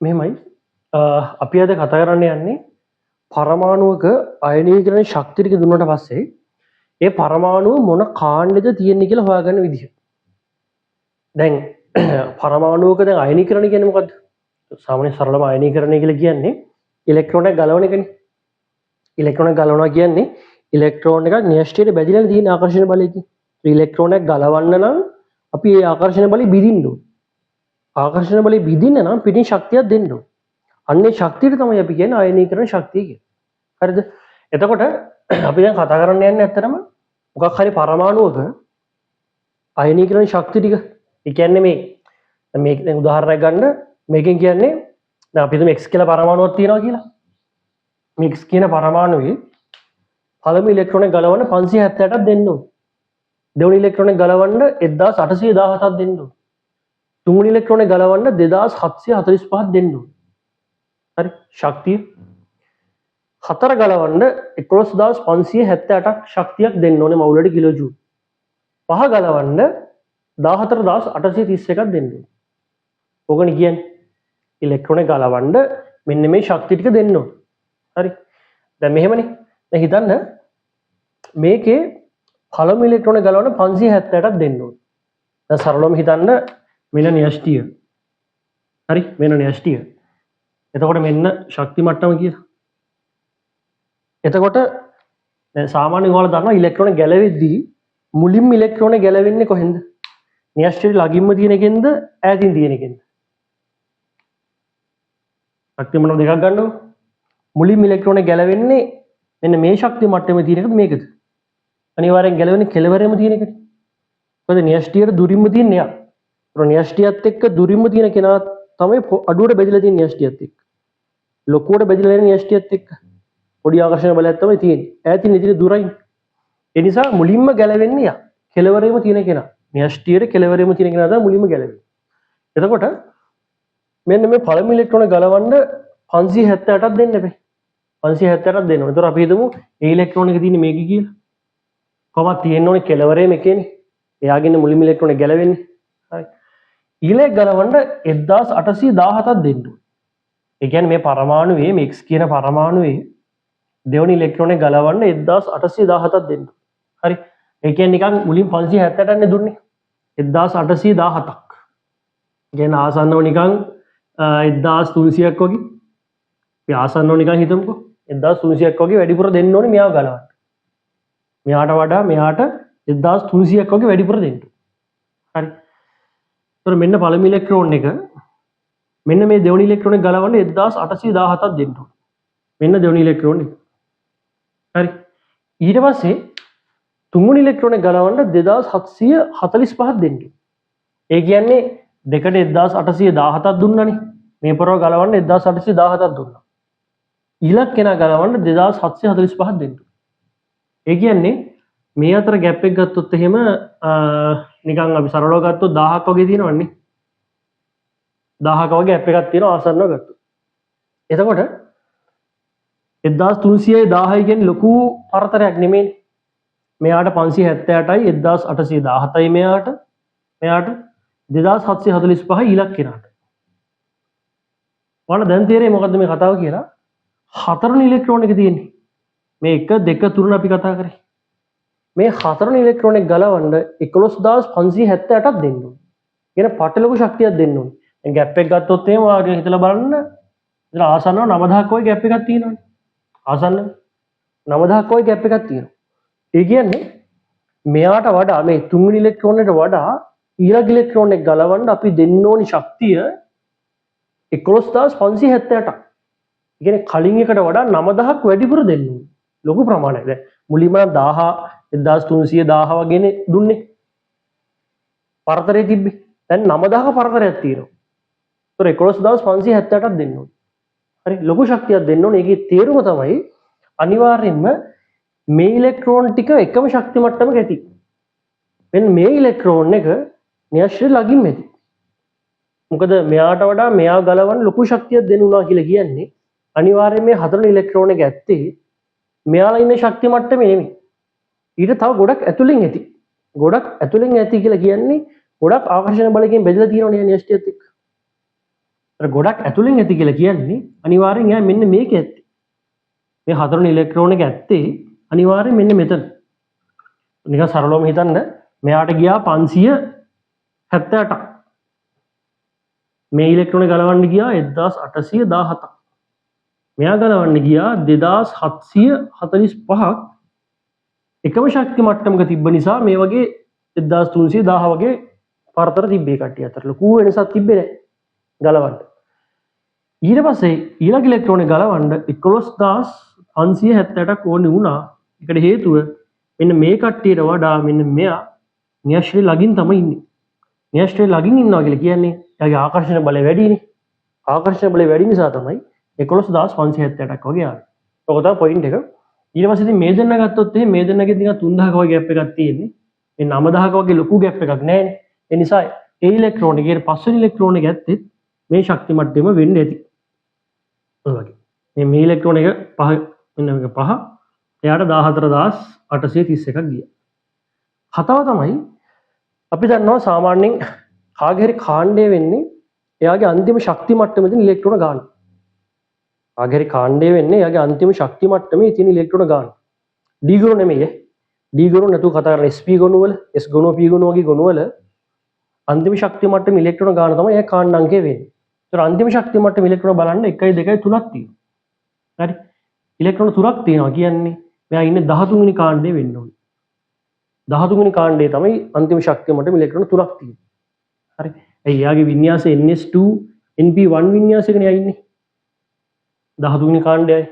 මෙහෙමයි අපි අද කතා කරන්න යන්නේ පරමාණුවක අයනීකරණ ශක්තිය ටික දුන්නට පස්සේ ඒ පරමාණුව මොන කාණ්ඩෙද තියෙන්නේ කියලා හොයාගන්න විදිහ. දැන් පරමාණුවක දැන් අයනීකරණ කියන්නේ මොකද්ද? සාමාන්‍ය සරලම අයනීකරණය කියලා කියන්නේ ඉලෙක්ට්‍රෝනයක් ගලවන එකනේ. ඉලෙක්ට්‍රෝනයක් ගලවනවා කියන්නේ ඉලෙක්ට්‍රෝන එකක් න්‍යෂ්ටියට බැඳිලා තියෙන ආකර්ෂණ බලයකින්. ඉලෙක්ට්‍රෝනයක් ගලවන්න නම් අපි ඒ ආකර්ෂණ බලය බිඳින්න ඕනේ. ආකර්ෂණ බලය බිඳින්න නම් පිටින් ශක්තියක් දෙන්න ඕනේ. අන්නේ ශක්තියට තමයි අපි කියන්නේ අයනීකරණ ශක්තිය කියලා. හරිද? එතකොට අපි දැන් කතා කරන්න යන්නේ ඇත්තටම මොකක් හරි පරමාණුවක අයනීකරණ ශක්තිය ටික. ඒ කියන්නේ මේක දැන් උදාහරණයක් ගන්න මේකෙන් කියන්නේ දැන් අපි හිතමු x කියලා පරමාණුවක් තියෙනවා කියලා. මේ x කියන පරමාණුවේ පළමු ඉලෙක්ට්‍රෝන ගලවන්න 578ක් දෙන්න ඕනේ. දෙවෙනි ඉලෙක්ට්‍රෝන ගලවන්න 1817ක් දෙන්න ඕනේ. තුන්වෙනි ඉලෙක්ට්‍රෝන ගලවන්න 2745ක් දෙන්න ඕනේ. හරි ශක්තිය 4 ගලවන්න 11578ක් ශක්තියක් දෙන්න ඕනේ මවුලට කිලෝ ජූල්. 5 ගලවන්න 14831ක් දෙන්න ඕනේ. ඕකනේ කියන්නේ ඉලෙක්ට්‍රෝන ගලවන්න මෙන්න මේ ශක්තිය ටික දෙන්න ඕනේ. හරි. දැන් මෙහෙමනේ. දැන් හිතන්න මේකේ පළමු ඉලෙක්ට්‍රෝන ගලවන්න 578ක් දෙන්න ඕනේ. දැන් සරලවම හිතන්න මෙන්න න්‍යෂ්ටිය. හරි මෙන්න න්‍යෂ්ටිය. එතකොට මෙන්න ශක්ති මට්ටම කියලා. එතකොට දැන් සාමාන්‍යයෙන් ඔයාලා දන්නවා ඉලෙක්ට්‍රෝන ගැලවෙද්දී මුලින්ම ඉලෙක්ට්‍රෝන ගැලවෙන්නේ කොහෙන්ද? න්‍යෂ්ටියට ළඟින්ම තියෙන එකෙන්ද ඈතින් තියෙන එකෙන්ද? ශක්ති මට්ටම දෙකක් ගන්නකො. මුලින්ම ඉලෙක්ට්‍රෝන ගැලවෙන්නේ මෙන්න මේ ශක්ති මට්ටමේ තියෙන එකද මේකද? අනිවාර්යෙන් ගැලවෙන්නේ කෙළවරේම තියෙන එකනේ. මොකද න්‍යෂ්ටියට දුරින්ම තියෙන එයා. ඒතර න්‍යෂ්ටියත් එක්ක දුරින්ම තියෙන කෙනා තමයි අඩුවට බෙදලා තියෙන න්‍යෂ්ටියත් එක්ක. ලොකුවට බෙදලා තියෙන න්‍යෂ්ටියත් එක්ක පොඩි ආකර්ෂණ බලයක් තමයි තියෙන්නේ. ඈතින් ඉදිරිය දුරයි. ඒ නිසා මුලින්ම ගැලවෙන්නේ යා. කෙළවරේම තියෙන කෙනා. න්‍යෂ්ටියේ කෙළවරේම තියෙන කෙනා තමයි මුලින්ම ගැලවෙන්නේ. එතකොට මෙන්න මේ පළමු ඉලෙක්ට්‍රෝන ගලවන්න 578ක් දෙන්න එපේ. 578ක් දෙන්න ඕනේ. ඒතර අපි හිතමු ඒ ඉලෙක්ට්‍රෝන එක තියෙන්නේ මේකේ කියලා. කොහොමද තියෙන්න ඕනේ කෙළවරේම එකේනේ. එයාගේ මුලින්ම ඉලෙක්ට්‍රෝන ගැලවෙන්නේ. හරි. ඊළඟ ගලවන්න 1817ක් දෙන්න ඕනේ. ඒ කියන්නේ මේ පරමාණුවේ මේ x කියන පරමාණුවේ දෙවෙනි ඉලෙක්ට්‍රෝනේ ගලවන්න 1817ක් දෙන්න. හරි. ඒ කියන්නේ නිකන් මුලින් 578ක් නේ දුන්නේ. 1817ක්. කියන්නේ ආසන්නව නිකන් 1300ක් වගේ. අපි ආසන්නව නිකන් හිතමුකෝ. 1300ක් වගේ වැඩිපුර දෙන්න ඕනේ මෙයාව ගලවන්න. මෙයාට වඩා මෙයාට 1300ක් වගේ වැඩිපුර දෙන්න. හරි. ඒතර මෙන්න පළමු ඉලෙක්ට්‍රෝන එක මෙන්න මේ දෙවෙනි ඉලෙක්ට්‍රෝන එක ගලවන්න 1817ක් දෙන්න ඕනේ. මෙන්න දෙවෙනි ඉලෙක්ට්‍රෝන එක. හරි. ඊට පස්සේ තුන්වෙනි ඉලෙක්ට්‍රෝන එක ගලවන්න 2745ක් දෙන්න. ඒ කියන්නේ දෙකට 1817ක් දුන්නානේ. මේ පොරව ගලවන්න 1817ක් දුන්නා. ඊළඟ කෙනා ගලවන්න 2745ක් දෙන්න. ඒ කියන්නේ මේ අතර ગેප් එක ගත්තොත් එහෙම නිකන් අපි සරලව ගත්තොත් 1000ක් වගේ තියෙනවන්නේ. 1000ක වගේ ગેප් එකක් තියෙනවා ආසන්නව ගත්තොත්. එතකොට 1300යි 1000යි කියන්නේ ලොකු පරතරයක් නෙමෙයි. මෙයාට 578යි 1817යි මෙයාට 2745යි ඊළඟ කෙනාට. ඔයාලා දැන් තේරෙයි මොකද්ද මේ කතාව කියලා? හතරවෙනි ඉලෙක්ට්‍රෝන එක තියෙන්නේ. මේ 1 2 3 අපි කතා කරේ. මේ හතරවෙනි ඉලෙක්ට්‍රෝන එක ගලවන්න 11578ක් දෙන්න ඕනේ. කියන පට ලොකු ශක්තියක් දෙන්න ඕනේ. දැන් ગેප් එක ගත්තොත් එහෙම ඔයාගේ හිතලා බලන්න ඉතින් ආසන්නව 9000ක් වගේ ગેප් එකක් තියෙනවනේ. ආසන්න 9000ක් වගේ ગેප් එකක් තියෙනවා. ඒ කියන්නේ මෙයාට වඩා මේ තුන්වෙනි ඉලෙක්ට්‍රෝනයට වඩා ඊළඟ ඉලෙක්ට්‍රෝන එක ගලවන්න අපි දෙන්න ඕනි ශක්තිය 11578ක්. ඒ කියන්නේ කලින් එකට වඩා 9000ක් වැඩිපුර දෙන්න ඕනේ. ලොකු ප්‍රමාණයක්. දැන් මුලින්ම 1000 1300 1000 වගේනේ දුන්නේ. පරතරය තිබ්බේ. දැන් 9000ක පරතරයක් තියෙනවා. ඒතර 11578ක් දෙන්න ඕනේ. හරි ලොකු ශක්තියක් දෙන්න ඕනේ. ඒකේ තේරුම තමයි අනිවාර්යෙන්ම මේ ඉලෙක්ට්‍රෝන ටික එකම ශක්ති මට්ටමක ඇති. මෙන්න මේ ඉලෙක්ට්‍රෝන එක න්‍යෂ්ටියට ළඟින්ම ඇති. මොකද මෙයාට වඩා මෙයා ගලවන්න ලොකු ශක්තියක් දෙන්න උනා කියලා කියන්නේ අනිවාර්යයෙන් මේ හතරවෙනි ඉලෙක්ට්‍රෝන එක ඇත්තේ මෙයාලා ඉන්න ශක්ති මට්ටමේ නෙමෙයි. ඊට තව ගොඩක් ඇතුලෙන් ඇති. ගොඩක් ඇතුලෙන් ඇති කියලා කියන්නේ ගොඩක් ආකර්ෂණ බලයෙන් බෙදලා තියෙනවනේ න්‍යෂ්ටියත් එක්ක. අර ගොඩක් ඇතුලෙන් ඇති කියලා කියන්නේ අනිවාර්යෙන් එයා මෙන්න මේක ඇත්තේ. මේ හතරවෙනි ඉලෙක්ට්‍රෝන එක ඇත්තේ අනිවාර්යෙන් මෙන්න මෙතන. නිකන් සරලවම හිතන්න මෙයාට ගියා 578ක්. මේ ඉලෙක්ට්‍රෝන ගලවන්න ගියා 1817ක්. මෙයා ගලවන්න ගියා 2745ක්. එකම ශක්ති මට්ටමක තිබ්බ නිසා මේ වගේ 1310 වගේ පරතර තිබ්බේ කට්ටිය අතර. ලොකු වෙනසක් තිබ්බේ නැහැ ගලවන්න. ඊට පස්සේ ඊළඟ ඉලෙක්ට්‍රෝන ගලවන්න 11578ක් ඕනේ වුණා. ඒකට හේතුව මෙන්න මේ කට්ටියට වඩා මෙන්න මෙයා න්‍යෂ්ටි ළඟින් තමයි ඉන්නේ. න්‍යෂ්ටි ළඟින් ඉන්නවා කියලා කියන්නේ එයාගේ ආකර්ෂණ බලය වැඩිනේ. ආකර්ෂණ බලය වැඩි නිසා තමයි 11578ක් වගේ ආවේ. ඔක තමයි පොයින්ට් එක. ඊට පස්සේ ඉතින් මේ දෙන්න ගත්තොත් එහෙනම් මේ දෙන්නගේ නිකන් 3000ක වගේ ગેප් එකක් තියෙන්නේ. මේ 9000ක වගේ ලොකු ગેප් එකක් නැහැ. ඒ නිසා ඒ ඉලෙක්ට්‍රෝන එකේ පස්වෙනි ඉලෙක්ට්‍රෝන එක ඇත්තෙත් මේ ශක්ති මට්ටමෙම වෙන්න ඇති. ඔය වගේ. මේ ඉලෙක්ට්‍රෝන එක පහ මෙන්න මේක පහ. එයාට 14831ක් ගියා. කතාව තමයි අපි දන්නවා සාමාන්‍යයෙන් කාගේ හරි කාණ්ඩය වෙන්නේ එයාගේ අන්තිම ශක්ති මට්ටමේ ඉලෙක්ට්‍රෝන ගන්න. කාගේ හරි කාණ්ඩය වෙන්නේ එයාගේ අන්තිම ශක්ති මට්ටමේ තියෙන ඉලෙක්ට්‍රෝන ගන්න. D ගුණ නෙමෙයි. D ගුණ නැතුව කතා කරන sp ගුණ වල s ගුණ p ගුණ වගේ ගුණ වල අන්තිම ශක්ති මට්ටමේ ඉලෙක්ට්‍රෝන ගන්න තමයි එයා කාණ්ඩ අංකය වෙන්නේ. ඒතර අන්තිම ශක්ති මට්ටමේ ඉලෙක්ට්‍රෝන බලන්න 1 2 3ක් තියෙනවා. හරි. ඉලෙක්ට්‍රෝන 3ක් තියෙනවා කියන්නේ මෙයා ඉන්නේ 13 වෙනි කාණ්ඩේ වෙන්න ඕනේ. 13 වෙනි කාණ්ඩේ තමයි අන්තිම ශක්තිය මට්ටමේ ඉලෙක්ට්‍රෝන 3ක් තියෙන්නේ. හරි. එයාගේ වින්‍යාසය ns2 np1 වින්‍යාසයකනේ යන්නේ. 13 වෙනි කාණ්ඩයයි.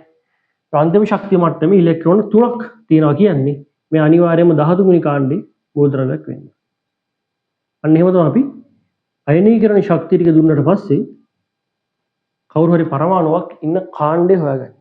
අන්තිම ශක්තිය මට්ටමේ ඉලෙක්ට්‍රෝන 3ක් තියෙනවා කියන්නේ මේ අනිවාර්යයෙන්ම 13 වෙනි කාණ්ඩේ මූලද්‍රව්‍යයක් වෙන්නේ. අන්න එහෙම තමයි අපි අයනීකරණ ශක්තිය ටික දුන්නට පස්සේ කවුරු හරි පරමාණුවක් ඉන්න කාණ්ඩේ හොයාගන්නේ.